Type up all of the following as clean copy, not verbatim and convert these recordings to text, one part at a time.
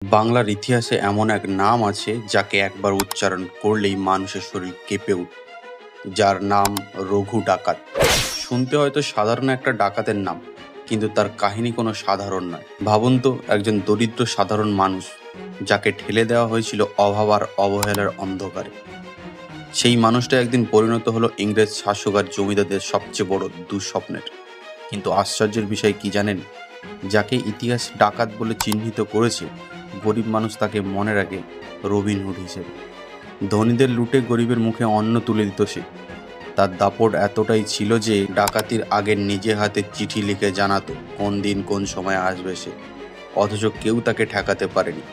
বাংলার ইতিহাসে এমন এক নাম আছে যাকে একবার উচ্চারণ করলেই মানুষের শরীর কেঁপে ওঠে, যার নাম রঘু ডাকাত। শুনতে হয়তো সাধারণ একটা ডাকাতের নাম, কিন্তু তার কাহিনী কোনো সাধারণ নয়। ভাবুন তো, একজন দরিদ্র সাধারণ মানুষ যাকে ঠেলে দেওয়া হয়েছিল অভাব আর অবহেলার অন্ধকারে। সেই মানুষটা একদিন পরিণত হলো ইংরেজ শাসক আর জমিদারদের সবচেয়ে বড় দুঃস্বপ্নের। কিন্তু আশ্চর্যের বিষয় কি জানেন? যাকে ইতিহাস ডাকাত বলে চিহ্নিত করেছে, গরিব মানুষ তাকে মনে রাখে রবিনহুড হিসেবে। ধনীদের লুটে গরিবের মুখে অন্ন তুলে দিত সে। তার দাপট এতটাই ছিল যে ডাকাতির আগে নিজে হাতে চিঠি লিখে জানাতো কোন দিন কোন সময় আসবে সে। অথচ কেউ তাকে ঠেকাতে পারেনি,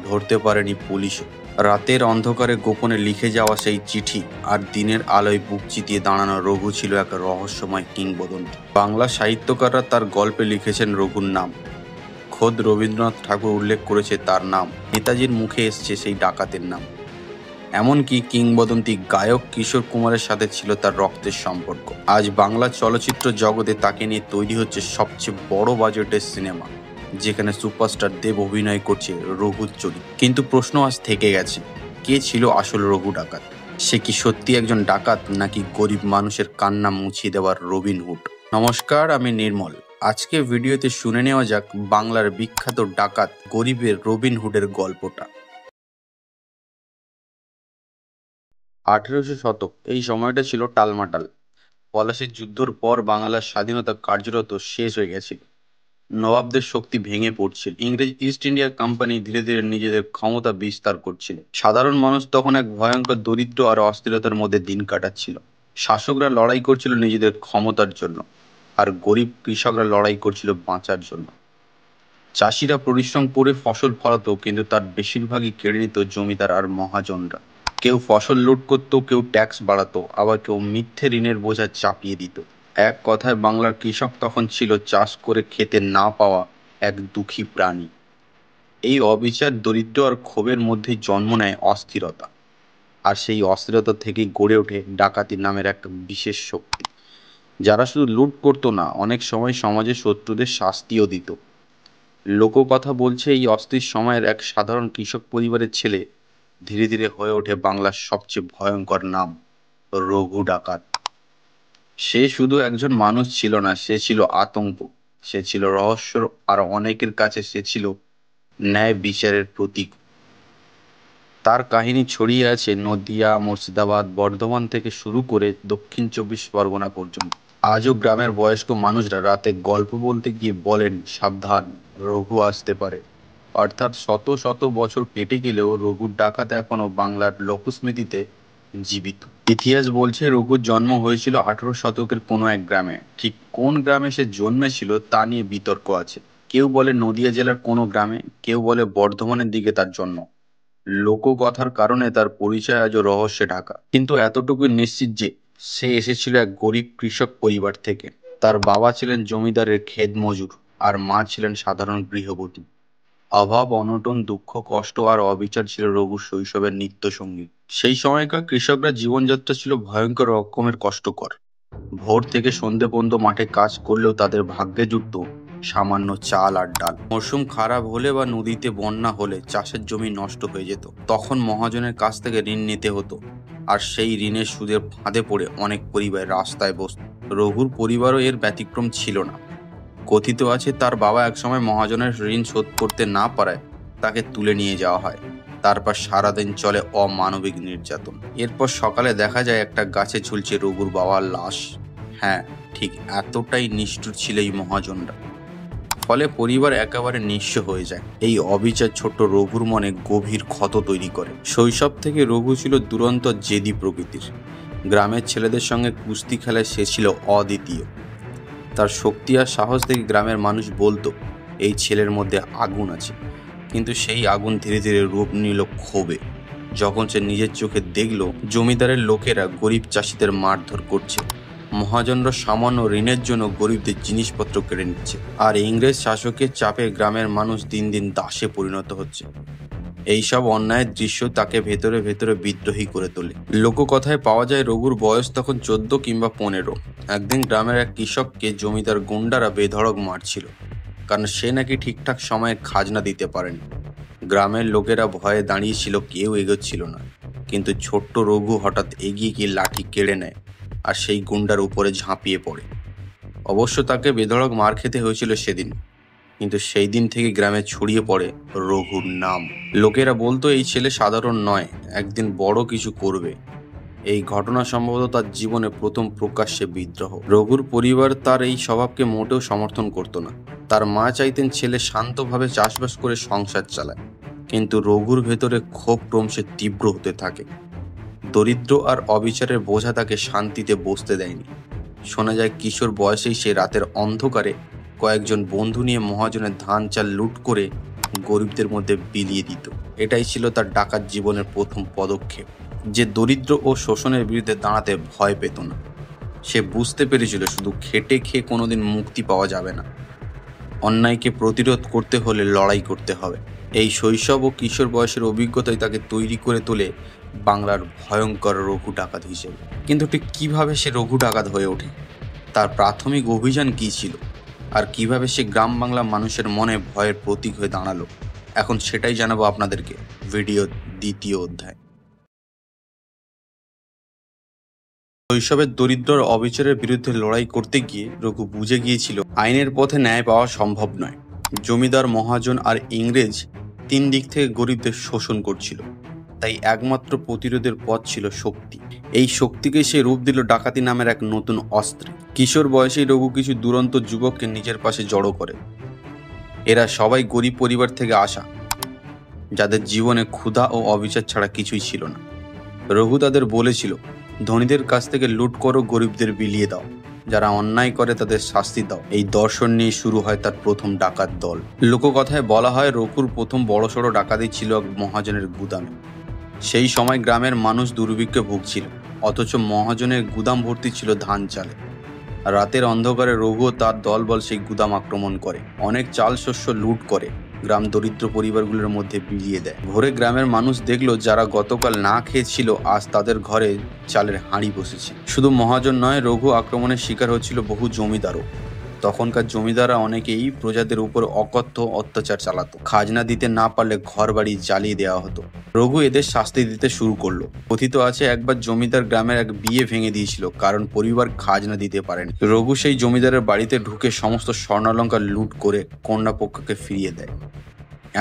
ধরতে পারেনি পুলিশও। রাতের অন্ধকারে গোপনে লিখে যাওয়া সেই চিঠি আর দিনের আলোয় বুক চিতিয়ে দাঁড়ানো রঘু ছিল এক রহস্যময় কিংবদন্তি। বাংলা সাহিত্যকাররা তার গল্পে লিখেছেন রঘুর নাম। খোদ রবীন্দ্রনাথ ঠাকুর উল্লেখ করেছে তার নাম। নেতাজির মুখে এসছে সেই ডাকাতের নাম। এমনকি কিংবদন্তি গায়ক কিশোর কুমারের সাথে ছিল তার রক্তের সম্পর্ক। আজ বাংলা চলচ্চিত্র জগতে তাকে নিয়ে তৈরি হচ্ছে সবচেয়ে বড় বাজেটের সিনেমা, যেখানে সুপারস্টার দেব অভিনয় করছে রঘুর চরিত্রে। কিন্তু প্রশ্ন আজ থেকে গেছে, কে ছিল আসল রঘু ডাকাত? সে কি সত্যি একজন ডাকাত, নাকি গরিব মানুষের কান্না মুছিয়ে দেওয়ার রবিনহুড? নমস্কার, আমি নির্মল। আজকে ভিডিওতে শুনে নেওয়া যাক বাংলার বিখ্যাত ডাকাত গরিবের রবিনহুডের গল্পটা। 1800 শতক, এই সময়টা ছিল টালমাটাল। পলাশির যুদ্ধর পর বাংলার স্বাধীনতা কার্যত শেষ হয়ে গেছিল। নবাবদের শক্তি ভেঙে পড়ছিল। ইংরেজ ইস্ট ইন্ডিয়া কোম্পানি ধীরে ধীরে নিজেদের ক্ষমতা বিস্তার করছিল। সাধারণ মানুষ তখন এক ভয়ঙ্কর দরিদ্র আর অস্থিরতার মধ্যে দিন কাটাচ্ছিল। শাসকরা লড়াই করছিল নিজেদের ক্ষমতার জন্য, আর গরিব কৃষকরা লড়াই করছিল বাঁচার জন্য। চাষিরা পরিশ্রম করে ফসল ফলাতো, কিন্তু তার বেশিরভাগই কেড়ে নিত জমিদার আর মহাজনরা। কেউ ফসল লুট করত, কেউ ট্যাক্স বাড়াতো, আবার কেউ মিথ্যে ঋণের বোঝা চাপিয়ে দিত। এক কথায় বাংলার কৃষক তখন ছিল চাষ করে খেতে না পাওয়া এক দুঃখী প্রাণী। এই অবিচার, দরিদ্র আর ক্ষোভের মধ্যেই জন্ম নেয় অস্থিরতা। আর সেই অস্থিরতা থেকেই গড়ে ওঠে ডাকাতি নামের এক বিশেষ শক্তি, যারা শুধু লুট করতো না, অনেক সময় সমাজের শত্রুদের শাস্তিও দিত। লোককথা বলছে এই অস্থির সময়ের এক সাধারণ কৃষক পরিবারের ছেলে ধীরে ধীরে হয়ে ওঠে বাংলার সবচেয়ে ভয়ঙ্কর নাম, রঘু ডাকাত। সে শুধু একজন মানুষ ছিল না, সে ছিল আতঙ্ক, সে ছিল রহস্য, আর অনেকের কাছে সে ছিল ন্যায় বিচারের প্রতীক। তার কাহিনী ছড়িয়ে আছে নদিয়া, মুর্শিদাবাদ, বর্ধমান থেকে শুরু করে দক্ষিণ 24 পরগনা পর্যন্ত। আজও গ্রামের বয়স্ক মানুষরা রাতে গল্প বলতে গিয়ে বলেন, সাবধান, রঘু আসতে পারে। অর্থাৎ শত শত বছর কেটে গেলেও রঘুর ডাকাত এখনো বাংলার লোকস্মৃতিতে জীবিত। ইতিহাস বলছে রঘুর জন্ম হয়েছিল 18 শতকের কোনো এক গ্রামে। ঠিক কোন গ্রামে সে জন্মেছিল তা নিয়ে বিতর্ক আছে। কেউ বলে নদিয়া জেলার কোনো গ্রামে, কেউ বলে বর্ধমানের দিকে তার জন্ম। লোককথার কারণে তার পরিচয় আজও রহস্যে ঢাকা। কিন্তু এতটুকু নিশ্চিত যে সে এসেছিল এক গরিব কৃষক পরিবার থেকে। তার বাবা ছিলেন জমিদারের ক্ষেত মজুর, আর মা ছিলেন সাধারণ গৃহবধূ। অভাব, অনটন, দুঃখ, কষ্ট আর অবিচার ছিল রঘুর শৈশবের নিত্য সঙ্গী। সেই সময়কার কৃষকরা জীবনযাত্রা ছিল ভয়ঙ্কর রকমের কষ্টকর। ভোর থেকে সন্ধে পর্যন্ত মাঠে কাজ করলেও তাদের ভাগ্যে জুটত সামান্য চাল আর ডাল। মরশুম খারাপ হলে বা নদীতে বন্যা হলে চাষের জমি নষ্ট হয়ে যেত। তখন মহাজনের কাছ থেকে ঋণ নিতে হতো, আর সেই ঋণের সুদের ফাঁদে পড়ে অনেক পরিবার রাস্তায় বসত। রঘুর পরিবারও এর ব্যতিক্রম ছিল না। কথিত আছে তার বাবা একসময় মহাজনের ঋণ শোধ করতে না পারায় তাকে তুলে নিয়ে যাওয়া হয়। তারপর সারাদিন চলে অমানবিক নির্যাতন। এরপর সকালে দেখা যায় একটা গাছে ঝুলছে রঘুর বাবার লাশ। হ্যাঁ, ঠিক এতটাই নিষ্ঠুর ছিল এই মহাজনরা। ফলে পরিবার একেবারে নিঃস্ব হয়ে যায়। এই অবিচার ছোট্ট রঘুর মনে গভীর ক্ষত তৈরি করে। শৈশব থেকে রঘু ছিল দুরন্ত জেদি প্রকৃতির। গ্রামের ছেলেদের সঙ্গে কুস্তি খেলায় সে ছিল অদ্বিতীয়। তার শক্তি আর সাহস দেখে গ্রামের মানুষ বলতো এই ছেলের মধ্যে আগুন আছে। কিন্তু সেই আগুন ধীরে ধীরে রূপ নিল ক্ষোভে, যখন সে নিজের চোখে দেখল জমিদারের লোকেরা গরিব চাষিদের মারধর করছে, মহাজনরা সামান্য ঋণের জন্য গরিবদের জিনিসপত্র কেড়ে নিচ্ছে, আর ইংরেজ শাসকের চাপে গ্রামের মানুষ দিন দিন দাসে পরিণত হচ্ছে। এইসব অন্যায়ের দৃশ্য তাকে ভেতরে ভেতরে বিদ্রোহী করে তোলে। লোককথায় পাওয়া যায় রঘুর বয়স তখন 14 কিংবা 15। একদিন গ্রামের এক কৃষককে জমিদার গুন্ডারা বেধড়ক মারছিল, কারণ সে নাকি ঠিকঠাক সময়ে খাজনা দিতে পারেনি। গ্রামের লোকেরা ভয়ে দাঁড়িয়েছিল, কেউ এগোচ্ছিল না। কিন্তু ছোট্ট রঘু হঠাৎ এগিয়ে গিয়ে লাঠি কেড়ে নেয় আর সেই গুন্ডার উপরে ঝাঁপিয়ে পড়ে। অবশ্য তাকে বেধড়ক মার খেতে হয়েছিল সেদিন, কিন্তু সেই দিন থেকে গ্রামে ছড়িয়ে পড়ে রঘুর নাম। লোকেরা বলতো এই ছেলে সাধারণ নয়, একদিন বড় কিছু করবে। এই ঘটনা সম্ভবত তার জীবনে প্রথম প্রকাশ্যে বিদ্রোহ। রঘুর পরিবার তার এই স্বভাবকে মোটেও সমর্থন করত না। তার মা চাইতেন ছেলে শান্তভাবে চাষবাস করে সংসার চালায়, কিন্তু রঘুর ভেতরে ক্ষোভ ক্রমশে তীব্র হতে থাকে। দরিদ্র আর অবিচারের বোঝা তাকে শান্তিতে বসতে দেয়নি। শোনা যায় কিশোর বয়সেই সে রাতের অন্ধকারে কয়েকজন বন্ধু নিয়ে মহাজনের ধান চাল লুট করে গরিবদের মধ্যে বিলিয়ে দিত। এটাই ছিল তার ডাকাত জীবনের প্রথম পদক্ষেপ। যে দরিদ্র ও শোষণের বিরুদ্ধে দাঁড়াতে ভয় পেত না। সে বুঝতে পেরেছিল শুধু খেটে খেয়ে কোনোদিন মুক্তি পাওয়া যাবে না, অন্যায়কে প্রতিরোধ করতে হলে লড়াই করতে হবে। এই শৈশব ও কিশোর বয়সের অভিজ্ঞতাই তাকে তৈরি করে তোলে বাংলার ভয়ঙ্কর রঘু ডাকাত হিসেবে। কিন্তু ঠিক কিভাবে সে রঘু ডাকাত হয়ে ওঠে, তার প্রাথমিক অভিযান কী ছিল, আর কিভাবে সে গ্রাম বাংলা মানুষের মনে ভয়ের প্রতীক হয়ে দাঁড়ালো, এখন সেটাই জানাবো আপনাদেরকে ভিডিও দ্বিতীয় অধ্যায়। শৈশবের দরিদ্র আর অবিচারের বিরুদ্ধে লড়াই করতে গিয়ে রঘু বুঝে গিয়েছিল আইনের পথে ন্যায় পাওয়া সম্ভব নয়। জমিদার, মহাজন আর ইংরেজ তিন দিক থেকে গরিবদের শোষণ করছিল, তাই একমাত্র প্রতিরোধের পথ ছিল শক্তি। এই শক্তিকে সে রূপ দিল ডাকাতি নামের এক নতুন অস্ত্রে। কিশোর বয়সেই রঘু কিছু দুরন্ত যুবককে নিজের পাশে জড়ো করে। এরা সবাই গরিব পরিবার থেকে আসা, যাদের জীবনে ক্ষুধা ও অবিচার ছাড়া কিছুই ছিল না। রঘু তাদের বলেছিল, ধনীদের কাছ থেকে লুট করো, গরিবদের বিলিয়ে দাও, যারা অন্যায় করে তাদের শাস্তি দাও। এই দর্শন নিয়ে শুরু হয় তার প্রথম ডাকাত দল। লোককথায় বলা হয় রঘুর প্রথম বড়সড় ডাকাতি ছিল এক মহাজনের গুদামে। সেই সময় গ্রামের মানুষ দুর্ভিক্ষে ভুগছিল, অথচ মহাজনের গুদাম ভর্তি ছিল ধান চালে। রাতের অন্ধকারে রঘু ও তার দলবল সেই গুদাম আক্রমণ করে, অনেক চাল শস্য লুট করে গ্রাম দরিদ্র পরিবারগুলোর মধ্যে বিলিয়ে দেয়। ভোরে গ্রামের মানুষ দেখলো যারা গতকাল না খেয়েছিল আজ তাদের ঘরে চালের হাঁড়ি বসেছে। শুধু মহাজন নয়, রঘু আক্রমণের শিকার হচ্ছিল বহু জমিদারও। তখনকার জমিদাররা অনেকেই প্রজাদের উপর অকথ্য অত্যাচার চালাতো। খাজনা দিতে না পারলে ঘর বাড়ি জ্বালিয়ে দেওয়া হতো। রঘু এদের শাস্তি দিতে শুরু করলো। কথিত আছে একবার জমিদার গ্রামের এক বিয়ে ভেঙে দিয়েছিল, কারণ পরিবার খাজনা দিতে পারেনি। রঘু সেই জমিদারের বাড়িতে ঢুকে সমস্ত স্বর্ণালঙ্কার লুট করে কন্যা পক্ষকে ফিরিয়ে দেয়।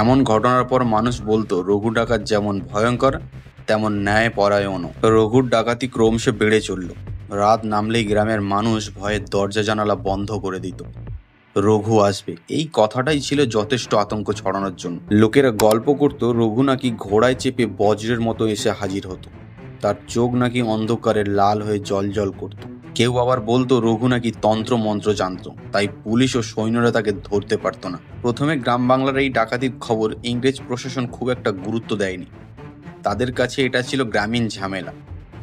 এমন ঘটনার পর মানুষ বলতো রঘু ডাকাত যেমন ভয়ঙ্কর তেমন ন্যায় পরায়ণও। রঘুর ডাকাতি ক্রমশে বেড়ে চলল। রাত নামলেই গ্রামের মানুষ ভয়ে দরজা জানালা বন্ধ করে দিত। রঘু আসবে, এই কথাটাই ছিল যথেষ্ট আতঙ্ক ছড়ানোর জন্য। লোকেরা গল্প করত রঘু নাকি ঘোড়ায় চেপে বজ্রের মতো এসে হাজির হতো, তার চোখ নাকি অন্ধকারে লাল হয়ে জ্বলজ্বল করত। কেউ আবার বলতো রঘু নাকি তন্ত্র মন্ত্র জানত, তাই পুলিশ ও সৈন্যরা তাকে ধরতে পারত না। প্রথমে গ্রাম বাংলার এই ডাকাতির খবর ইংরেজ প্রশাসন খুব একটা গুরুত্ব দেয়নি, তাদের কাছে এটা ছিল গ্রামীণ ঝামেলা।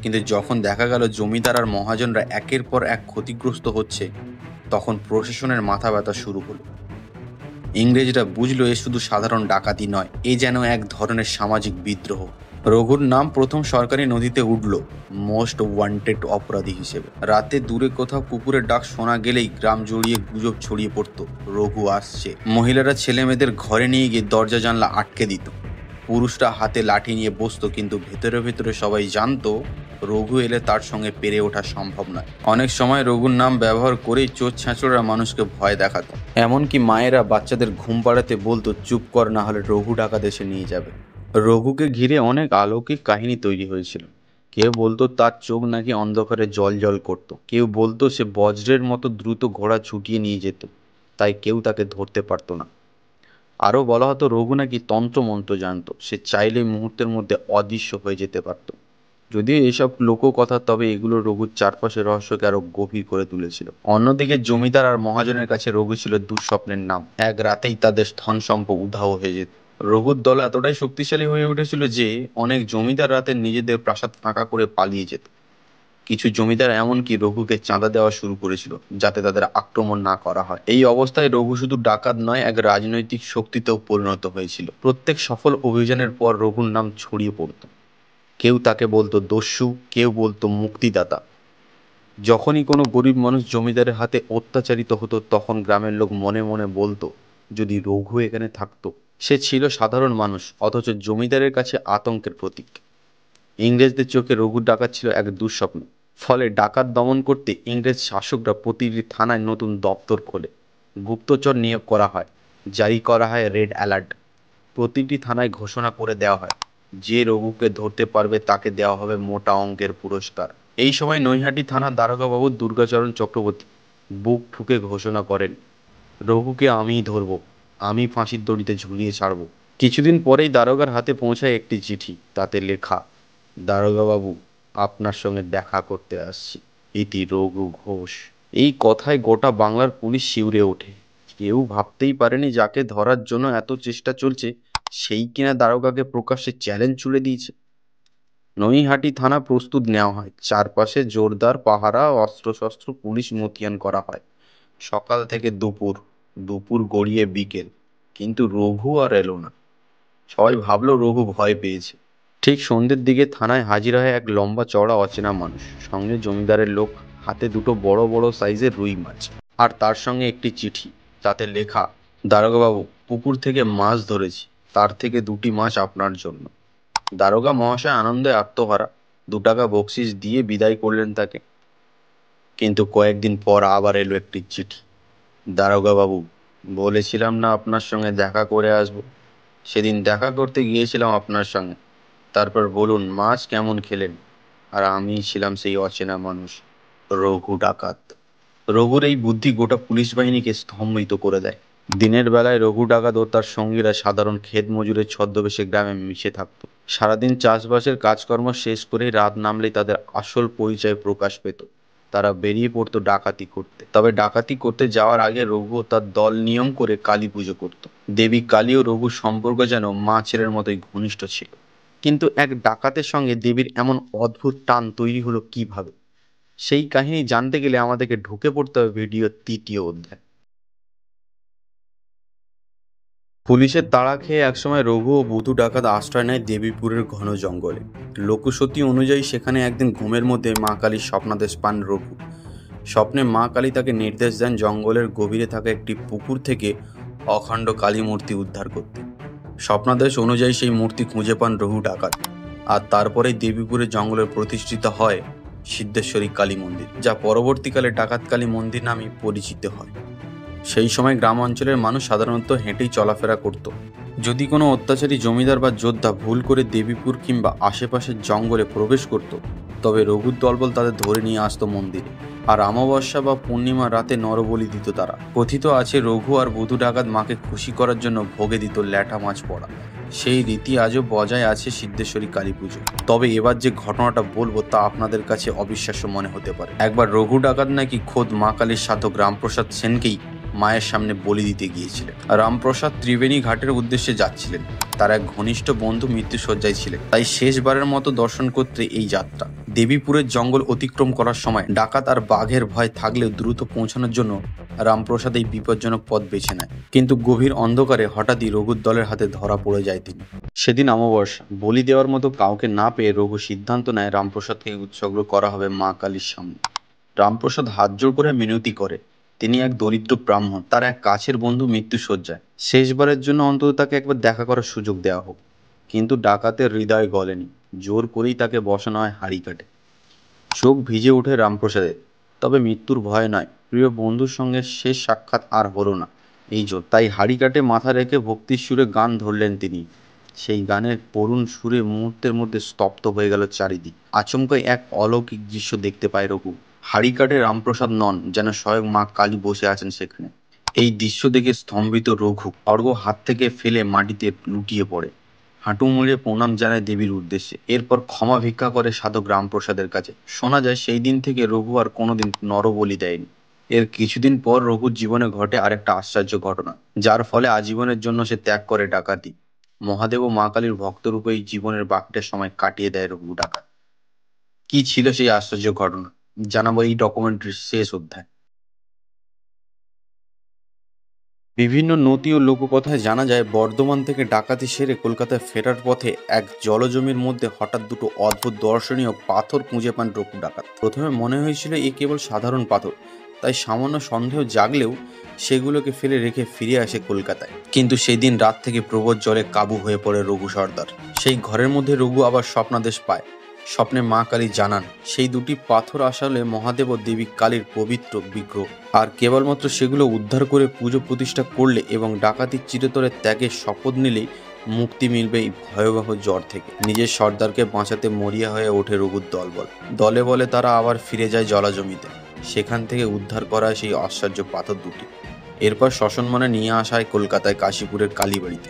কিন্তু যখন দেখা গেল জমিদার আর মহাজনরা একের পর এক ক্ষতিগ্রস্ত হচ্ছে, তখন প্রশাসনের মাথা ব্যথা শুরু হলো। ইংরেজরা বুঝলো এ শুধু সাধারণ ডাকাতি নয়, এ যেন এক ধরনের সামাজিক বিদ্রোহ। রঘুর নাম প্রথম সরকারি নথিতে উঠল মোস্ট ওয়ান্টেড অপরাধী হিসেবে। রাতে দূরে কোথাও কুকুরের ডাক শোনা গেলেই গ্রাম জড়িয়ে গুজব ছড়িয়ে পড়তো রঘু আসছে। মহিলারা ছেলে মেয়েদের ঘরে নিয়ে গিয়ে দরজা জানলা আটকে দিত। পুরুষরা হাতে লাঠি নিয়ে বসতো, কিন্তু ভেতরে ভেতরে সবাই জানতো রঘু এলে তার সঙ্গে পেরে ওঠা সম্ভব নয়। অনেক সময় রঘুর নাম ব্যবহার করেই চোর ছাঁচড়রা মানুষকে ভয় দেখাতো। এমনকি মায়েরা বাচ্চাদের ঘুম পাড়াতে বলতো চুপ কর, না হলে রঘু ডাকাত এসে নিয়ে যাবে। রঘুকে ঘিরে অনেক অলৌকিক কাহিনী তৈরি হয়েছিল। কেউ বলতো তার চোখ নাকি অন্ধকারে জল করত, কেউ বলতো সে বজ্রের মতো দ্রুত ঘোড়া ছুটিয়ে নিয়ে যেত, তাই কেউ তাকে ধরতে পারতো না। আরও বলা হতো রঘু নাকি তন্ত্রমন্ত্র জানত, সে চাইলে মুহূর্তের মধ্যে অদৃশ্য হয়ে যেতে পারত। যদিও এসব লোককথা, তবে এগুলো রঘুর চারপাশের রহস্যকে আরো গভীর করে তুলেছিল। অন্যদিকে জমিদার আর মহাজনের কাছে রঘু ছিল দুঃস্বপ্নের নাম। এক রাতেই তাদের ধন সম্পদ উধাও হয়ে যেত। রঘুর দল এতটাই শক্তিশালী হয়ে উঠেছিল যে অনেক জমিদার রাতে নিজেদের প্রাসাদ ফাঁকা করে পালিয়ে যেত। কিছু জমিদার এমনকি রঘুকে চাঁদা দেওয়া শুরু করেছিল যাতে তাদের আক্রমণ না করা হয়। এই অবস্থায় রঘু শুধু ডাকাত নয়, এক রাজনৈতিক শক্তিতেও পরিণত হয়েছিল। প্রত্যেক সফল অভিযানের পর রঘুর নাম ছড়িয়ে পড়ত। কেউ তাকে বলতো দস্যু, কেউ বলতো মুক্তিদাতা। যখনই কোনো গরিব মানুষ জমিদারের হাতে অত্যাচারিত হতো, তখন গ্রামের লোক মনে মনে বলতো যদি রঘু এখানে থাকতো সে ছিল সাধারণ মানুষ, অথচ জমিদারের কাছে আতঙ্কের প্রতীক। ইংরেজদের চোখে রঘু ডাকাত ছিল এক দুঃস্বপ্ন। ফলে ডাকাত দমন করতে ইংরেজ শাসকরা প্রতিটি থানায় নতুন দপ্তর খোলে, গুপ্তচর নিয়োগ করা হয়, জারি করা হয় রেড অ্যালার্ট। প্রতিটি থানায় ঘোষণা করে দেওয়া হয়, যে রঘুকে ধরতে পারবে তাকে দেওয়া হবে মোটা অঙ্কের পুরস্কার। এই সময় নৈহাটি থানার দারোগাবাবু দুর্গাচরণ চক্রবর্তী বুক ঠুকে ঘোষণা করেন, রঘুকে আমিই ধরব, আমি ফাঁসির দড়িতে ঝুলিয়ে ছাড়ব। কিছুদিন পরেই দারোগার হাতে পৌঁছায় একটি চিঠি। তাতে লেখা, দারোগাবাবু, আপনার সঙ্গে দেখা করতে আসছি, ইতি রঘু ঘোষ। এই কথায় গোটা বাংলার পুলিশ শিউরে ওঠে। কেউ ভাবতেই পারেনি যাকে ধরার জন্য এত চেষ্টা চলছে সেই কিনা দারোগাকে প্রকাশ্যে চ্যালেঞ্জ ছুড়ে দিয়েছে। নৈহাটি থানা প্রস্তুত নেওয়া হয়, চারপাশে জোরদার পাহারা, অস্ত্রশস্ত্র পুলিশ মোতায়েন করা হয়। সকাল থেকে দুপুর, দুপুর গড়িয়ে বিকেল, কিন্তু রঘু আর এলো না। সবাই ভাবলো রঘু ভয় পেয়েছে। ঠিক সন্ধ্যের দিকে থানায় হাজির হয় এক লম্বা চওড়া অচেনা মানুষ, সঙ্গে জমিদারের লোক, হাতে দুটো বড় বড় সাইজের রুই মাছ, আর তার সঙ্গে একটি চিঠি। তাতে লেখা, দারোগাবাবু, পুকুর থেকে মাছ ধরেছি, তার থেকে দুটি মাছ আপনার জন্য। দারোগা মহাশয় আনন্দে আত্মহারা, 2 টাকা বকশিস দিয়ে বিদায় করলেন তাকে। কিন্তু কয়েকদিন পর আবার এলো একটি চিঠি। দারোগাবাবু, বলেছিলাম না আপনার সঙ্গে দেখা করে আসবো? সেদিন দেখা করতে গিয়েছিলাম আপনার সঙ্গে। তারপর বলুন মাছ কেমন খেলেন? আর আমিই ছিলাম সেই অচেনা মানুষ, রঘু ডাকাত। রঘুর এই বুদ্ধি গোটা পুলিশ বাহিনীকে স্তম্ভিত করে দেয়। দিনের বেলায় রঘু ডাকাত ও তার সঙ্গীরা সাধারণ ক্ষেত মজুরের ছদ্মবেশে গ্রামে মিশে থাকত। সারাদিন চাষবাসের কাজকর্ম শেষ করেই রাত নামলেই তাদের আসল পরিচয় প্রকাশ পেত। তারা বেরিয়ে পড়তো ডাকাতি করতে। তবে ডাকাতি করতে যাওয়ার আগে রঘু ও তার দল নিয়ম করে কালী পুজো করত। দেবী কালী ও রঘুর সম্পর্ক যেন মা ছেলের মতোই ঘনিষ্ঠ ছিল। কিন্তু এক ডাকাতের সঙ্গে দেবীর এমন অদ্ভুত টান তৈরি হলো কিভাবে? সেই কাহিনী জানতে গেলে আমাদেরকে ঢুকে পড়তে হবে ভিডিওর 3য় অধ্যায়। পুলিশের তাড়া খেয়ে একসময় রঘু ও বুধু ডাকাত আশ্রয় নেয় দেবীপুরের ঘন জঙ্গলে। লোকশ্রুতি অনুযায়ী সেখানে একদিন ঘুমের মধ্যে মা কালীর স্বপ্নাদেশ পান রঘু। স্বপ্নে মা কালী তাকে নির্দেশ দেন জঙ্গলের গভীরে থাকা একটি পুকুর থেকে অখণ্ড কালী মূর্তি উদ্ধার করতে। স্বপ্নাদেশ অনুযায়ী সেই মূর্তি খুঁজে পান রঘু ডাকাত, আর তারপরে দেবীপুরের জঙ্গলে প্রতিষ্ঠিত হয় সিদ্ধেশ্বরী কালী মন্দির, যা পরবর্তীকালে ডাকাত কালী মন্দির নামে পরিচিত হয়। সেই সময় গ্রাম অঞ্চলের মানুষ সাধারণত হেঁটেই চলাফেরা করত। যদি কোনো অত্যাচারী জমিদার বা যোদ্ধা ভুল করে দেবীপুর কিংবা আশেপাশের জঙ্গলে প্রবেশ করত, তবে রঘুর দলবল তাদের ধরে নিয়ে আসতো মন্দিরে, আর অমাবস্যা বা পূর্ণিমা রাতে নরবলি দিত তারা। কথিত আছে রঘু আর বুধু ডাকাত মাকে খুশি করার জন্য ভোগে দিত ল্যাঠা মাছ পড়া। সেই রীতি আজও বজায় আছে সিদ্ধেশ্বরী কালী পুজো। তবে এবার যে ঘটনাটা বলবো তা আপনাদের কাছে অবিশ্বাস্য মনে হতে পারে। একবার রঘু ডাকাত নাকি খোদ মা কালীর সাধক রামপ্রসাদ সেনকেই মায়ের সামনে বলি দিতে গিয়েছিলেন। রামপ্রসাদ ত্রিবেণী ঘাটের উদ্দেশ্যে যাচ্ছিলেন। তার এক ঘনিষ্ঠ বন্ধু মৃত্যুশয্যায় ছিলেন, তাই শেষবারের মতো দর্শন করতে এই যাত্রা। দেবীপুরের জঙ্গল অতিক্রম করার সময় ডাকাত আর বাঘের ভয় থাকলেও দ্রুত পৌঁছানোর জন্য রামপ্রসাদ এই বিপজ্জনক পথ বেছে নেয়। কিন্তু গভীর অন্ধকারে হঠাৎই রঘুর দলের হাতে ধরা পড়ে যায় তিনি। সেদিন অমাবস্যা, বলি দেওয়ার মতো কাউকে না পেয়ে রঘু সিদ্ধান্ত নেয় রামপ্রসাদকে উৎসর্গ করা হবে মা কালীর সামনে। রামপ্রসাদ হাত জোড় করে মিনতি করে। তিনি এক দরিদ্র ব্রাহ্মণ, তার এক কাছের বন্ধু মৃত্যুশয্যায়, শেষবারের জন্য অন্তত তাকে একবার দেখা করার সুযোগ দেওয়া হোক। কিন্তু ডাকাতের হৃদয় গলেনি। জোর করেই তাকে বসানো হয় হাড়ি কাটে। চোখ ভিজে ওঠে রামপ্রসাদের। তবে মৃত্যুর ভয় নয়, প্রিয় বন্ধুর সঙ্গে শেষ সাক্ষাৎ আর হলো না, এই জোর। তাই হাড়ি কাটে মাথা রেখে ভক্তির সুরে গান ধরলেন তিনি। সেই গানের করুণ সুরে মুহূর্তের মধ্যে স্তব্ধ হয়ে গেল চারিদিক। আচমকাই এক অলৌকিক দৃশ্য দেখতে পায় রঘু। হাড়ি কাটে রামপ্রসাদ নন, যেন স্বয়ং মা কালী বসে আছেন সেখানে। এই দৃশ্য দেখে স্তম্ভিত রঘু খড়গ হাত থেকে ফেলে মাটিতে লুটিয়ে পড়ে। হাঁটু মুড়ে প্রণাম জানায় দেবীর উদ্দেশ্যে। এরপর ক্ষমা ভিক্ষা করে সাধক রামপ্রসাদের কাছে। শোনা যায় সেই দিন থেকে রঘু আর কোনোদিন নরবলি দেয়নি। এর কিছুদিন পর রঘুর জীবনে ঘটে আরেকটা আশ্চর্য ঘটনা, যার ফলে আজীবনের জন্য সে ত্যাগ করে ডাকাতি। মহাদেব ও মা কালীর ভক্তরূপে এই জীবনের বাকিটা সময় কাটিয়ে দেয় রঘু ডাকাত। কি ছিল সেই আশ্চর্য ঘটনা, জানাবো এই ডকুমেন্টারির শেষ অধ্যায়। বিভিন্ন নথি ও লোককথায় জানা যায় বর্ধমান থেকে ডাকাতি সেরে কলকাতায় ফেরার পথে এক জলজমির মধ্যে হঠাৎ দুটো অদ্ভুত দর্শনীয় পাথর খুঁজে পান রঘু ডাকাত। প্রথমে মনে হয়েছিল এ কেবল সাধারণ পাথর, তাই সামান্য সন্দেহ জাগলেও সেগুলোকে ফেলে রেখে ফিরে আসে কলকাতায়। কিন্তু সেই দিন রাত থেকে প্রবল জ্বরে কাবু হয়ে পড়ে রঘু সর্দার। সেই ঘরের মধ্যে রঘু আবার স্বপ্নাদেশ পায়। স্বপ্নে মা কালী জানান সেই দুটি পাথর আসলে মহাদেব ও দেবী কালীর পবিত্র বিগ্রহ, আর কেবলমাত্র সেগুলো উদ্ধার করে পুজো প্রতিষ্ঠা করলে এবং ডাকাতির চিরতরে ত্যাগের শপথ নিলেই মুক্তি মিলবে এই ভয়াবহ জ্বর থেকে। নিজের সর্দারকে বাঁচাতে মরিয়া হয়ে ওঠে রঘুর দলবল। দলে বলে তারা আবার ফিরে যায় জলাজমিতে। সেখান থেকে উদ্ধার করা সেই আশ্চর্য পাথর দুটি। এরপর শ্মশানমনে নিয়ে আসা হয় কলকাতায় কাশীপুরের কালীবাড়িতে,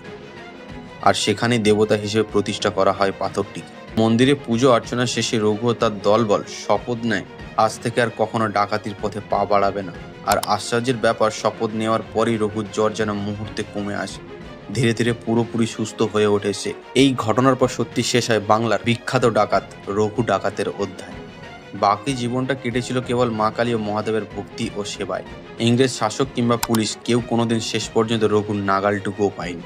আর সেখানে দেবতা হিসেবে প্রতিষ্ঠা করা হয় পাথরটিকে। মন্দিরে পুজো অর্চনা শেষে রঘু ও তার দলবল শপথ নেয় আজ থেকে আর কখনো ডাকাতির পথে পা বাড়াবে না। আর আশ্চর্যের ব্যাপার, শপথ নেওয়ার পরই রঘুর জ্বর যেন মুহূর্তে কমে আসে। ধীরে ধীরে পুরোপুরি সুস্থ হয়ে ওঠে সে। এই ঘটনার পর সত্যি শেষ হয় বাংলার বিখ্যাত ডাকাত রঘু ডাকাতের অধ্যায়। বাকি জীবনটা কেটেছিল কেবল মা কালী ও মহাদেবের ভক্তি ও সেবায়। ইংরেজ শাসক কিংবা পুলিশ কেউ কোনোদিন শেষ পর্যন্ত রঘুর নাগালটুকুও পায়নি।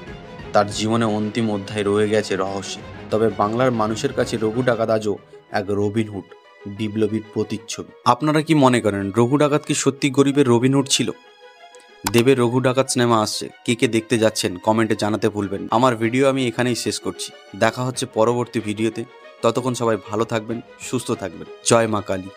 তার জীবনে অন্তিম অধ্যায় রয়ে গেছে রহস্যে। তবে বাংলার মানুষের কাছে রঘু ডাকাত আজও এক রবিনহুড, বিপ্লবীর প্রতিচ্ছবি। আপনারা কি মনে করেন রঘু ডাকাত কি সত্যি গরিবের রবিনহুড ছিল? দেবের রঘু ডাকাত সিনেমা আসছে, কে কে দেখতে যাচ্ছেন কমেন্টে জানাতে ভুলবেন। আমার ভিডিও আমি এখানেই শেষ করছি। দেখা হচ্ছে পরবর্তী ভিডিওতে। ততক্ষণ সবাই ভালো থাকবেন, সুস্থ থাকবেন। জয় মা কালী।